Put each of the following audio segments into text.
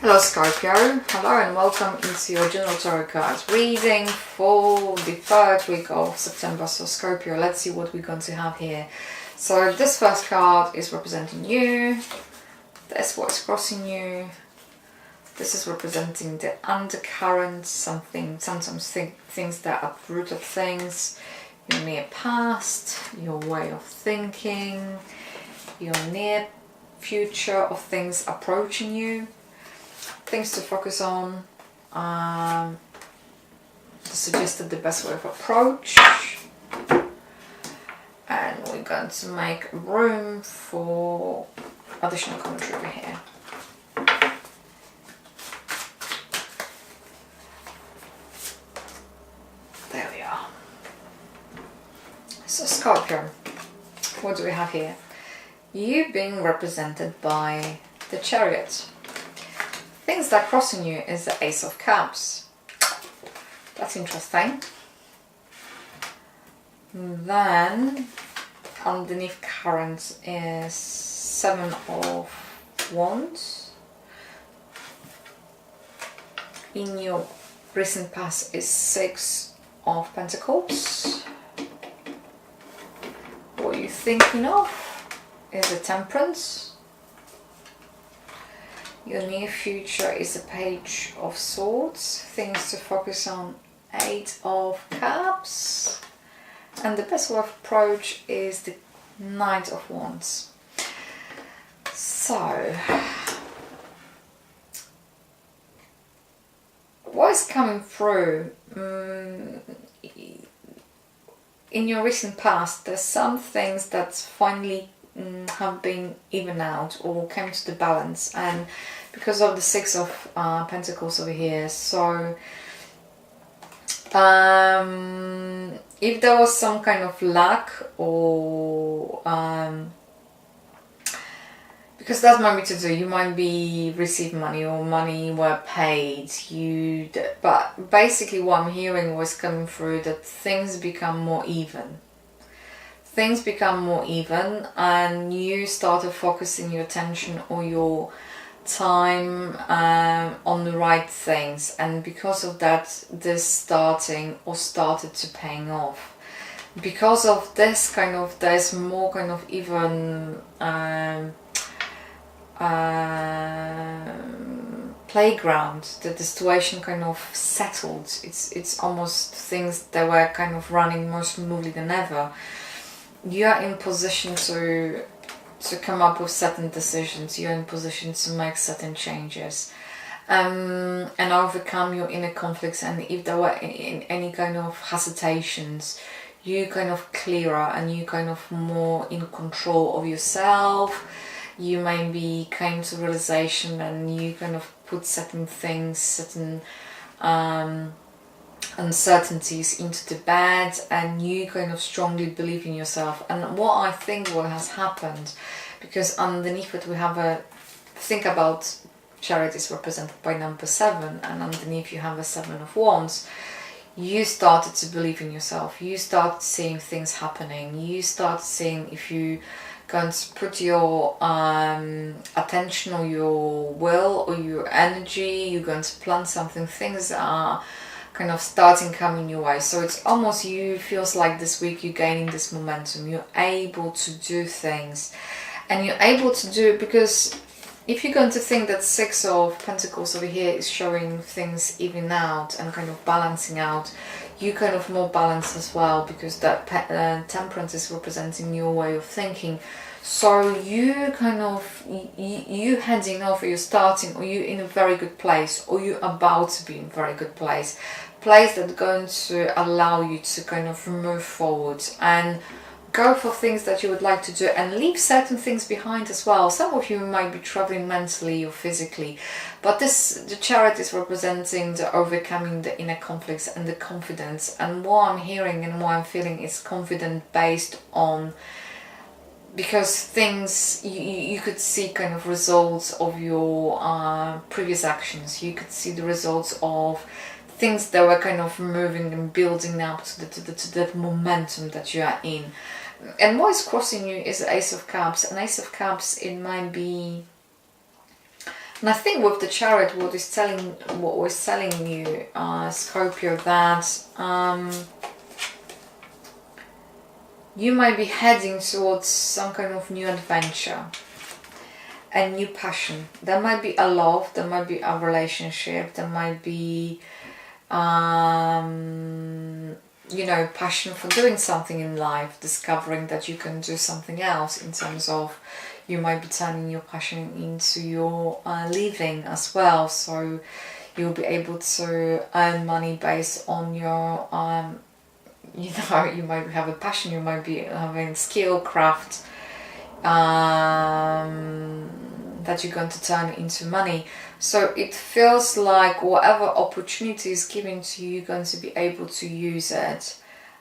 Hello Scorpio, hello and welcome into your general tarot cards reading for the third week of September. So Scorpio, let's see what we're going to have here. So this first card is representing you, that's what's crossing you, this is representing the undercurrent, sometimes things that uprooted things, your near past, your way of thinking, your near future of things approaching you. Things to focus on, suggested the best way of approach, and we're going to make room for additional commentary over here. There we are. So Scorpio, what do we have here? You being represented by the Chariot. Things that are crossing you is the Ace of Cups. That's interesting. Then underneath current is Seven of Wands. In your recent past is Six of Pentacles. What you're thinking of is the Temperance. Your near future is a Page of Swords. Things to focus on, Eight of Cups. And the best way of approach is the Knight of Wands. So, what is coming through? In your recent past, there's some things that finally have been even out or came to the balance, and because of the Six of Pentacles over here, so if there was some kind of lack or because that might be to do, you might be receiving money or money were paid, but basically what I'm hearing was coming through that things become more even. Things become more even and you started focusing your attention or your time on the right things, and because of that this started to paying off. Because of this kind of, there's more kind of even playground, that the situation kind of settled. It's almost things that were kind of running more smoothly than ever. You are in position to come up with certain decisions. You're in position to make certain changes and overcome your inner conflicts, and if there were in any kind of hesitations, you kind of clearer and you kind of more in control of yourself. You maybe came to realization and you kind of put certain things, certain uncertainties into the bed, and you kind of strongly believe in yourself. And what I think what has happened, because underneath it we have think about Chariot is represented by number 7, and underneath you have a 7 of Wands. You started to believe in yourself, you started seeing things happening, you started seeing if you going to put your attention or your will or your energy, you're going to plan something, things are kind of starting coming your way. So it's almost, you feels like this week you're gaining this momentum, you're able to do things, and you're able to do it because if you're going to think that Six of Pentacles over here is showing things even out and kind of balancing out, you kind of more balanced as well, because that Temperance is representing your way of thinking. So you kind of, you heading off, or you're starting, or you're in a very good place, or you're about to be in a very good place that's going to allow you to kind of move forward and go for things that you would like to do, and leave certain things behind as well. Some of you might be traveling mentally or physically, but the Chariot is representing the overcoming the inner conflicts and the confidence. And what I'm hearing and what I'm feeling is confident based on, because things, you could see kind of results of your previous actions. You could see the results of things that were kind of moving and building up to that momentum that you are in. And what is crossing you is the Ace of Cups. An Ace of Cups, it might be And I think with the Chariot, what was telling you, Scorpio, that you might be heading towards some kind of new adventure, a new passion. There might be a love, there might be a relationship, there might be you know, passion for doing something in life, discovering that you can do something else, in terms of you might be turning your passion into your living as well. So you'll be able to earn money based on your you know, you might have a passion, you might be having skill, craft, that you're going to turn into money. So it feels like whatever opportunity is given to you, you're going to be able to use it.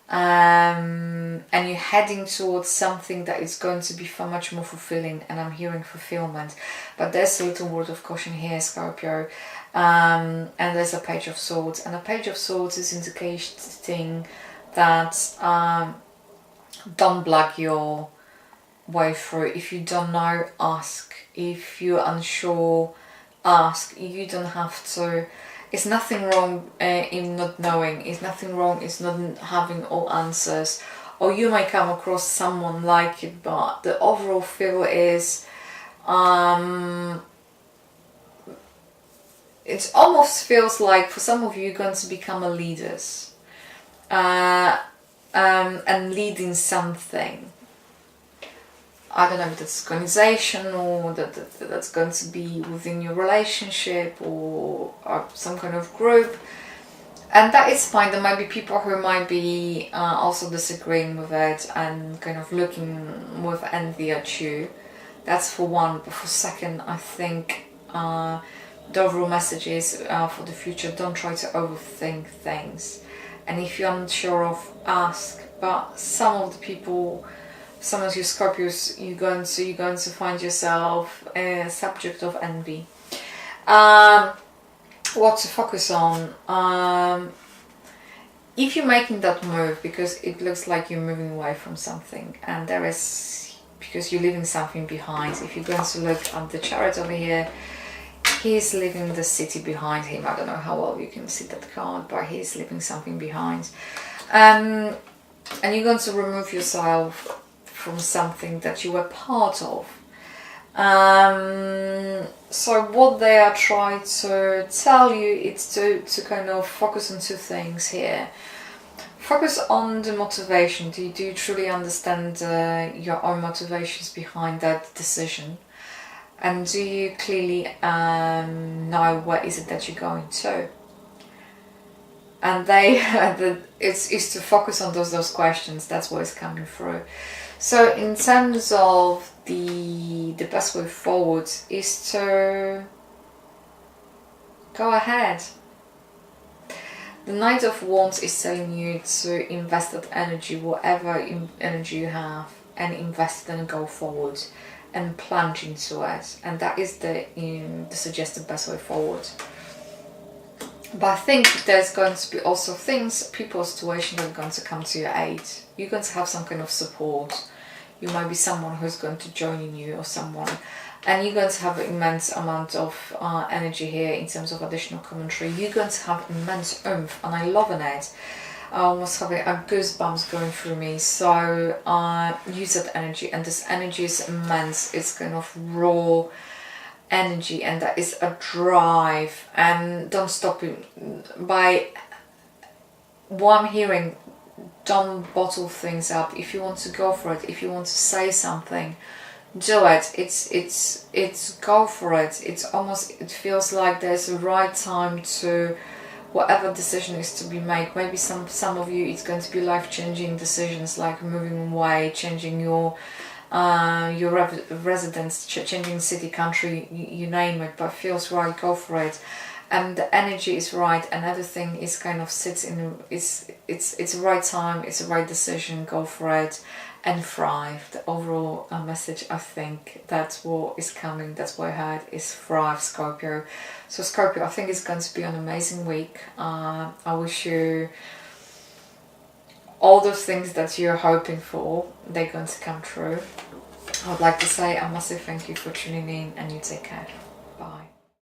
And you're heading towards something that is going to be far much more fulfilling, and I'm hearing fulfillment. But there's a little word of caution here, Scorpio. And there's a Page of Swords. And a Page of Swords is indicating that don't block your way through. If you don't know, ask. If you're unsure, ask. You don't have to. It's nothing wrong in not knowing. It's nothing wrong. It's not having all answers. Or you might come across someone like it, but the overall feel is it almost feels like for some of you, you're going to become a leaders and leading something. I don't know if that's organization, or that's going to be within your relationship, or some kind of group. And that is fine. There might be people who might be also disagreeing with it and kind of looking with envy at you. That's for one. But for second, I think the overall message is for the future, don't try to overthink things. And if you're unsure of, ask. But some of the people, some of you Scorpios, you're going to find yourself a subject of envy. What to focus on? If you're making that move because it looks like you're moving away from something, and there is, because you're leaving something behind. If you're going to look at the Chariot over here, he's leaving the city behind him. I don't know how well you can see that card, but he's leaving something behind. And you're going to remove yourself from something that you were part of. So what they are trying to tell you is to kind of focus on two things here. Focus on the motivation. Do you truly understand your own motivations behind that decision? And do you clearly know where is it that you're going to? And it's to focus on those questions. That's what is coming through. So in terms of the best way forward is to go ahead. The Knight of Wands is telling you to invest that energy, whatever energy you have, and invest it and go forward and plunge into it. And that is the suggested best way forward. But I think there's going to be also things, people, situations that are going to come to your aid. You're going to have some kind of support. You might be someone who's going to join you, or someone, and you're going to have an immense amount of energy here in terms of additional commentary. You're going to have immense oomph, and I love it. I almost having a goosebumps going through me. So use that energy, and this energy is immense. It's kind of raw energy, and that is a drive. And don't stop it. By what I'm hearing, don't bottle things up. If you want to go for it, if you want to say something, do it. It's go for it. It's almost, it feels like there's a right time to whatever decision is to be made. Maybe some of you, it's going to be life-changing decisions, like moving away, changing your residence, changing city, country, you name it. But it feels right, go for it. And the energy is right, and everything is kind of sits in. It's the right time. It's the right decision. Go for it, and thrive. The overall message, I think, that's what is coming. That's what I heard is thrive, Scorpio. So Scorpio, I think it's going to be an amazing week. I wish you all those things that you're hoping for. They're going to come true. I would like to say a massive thank you for tuning in, and you take care.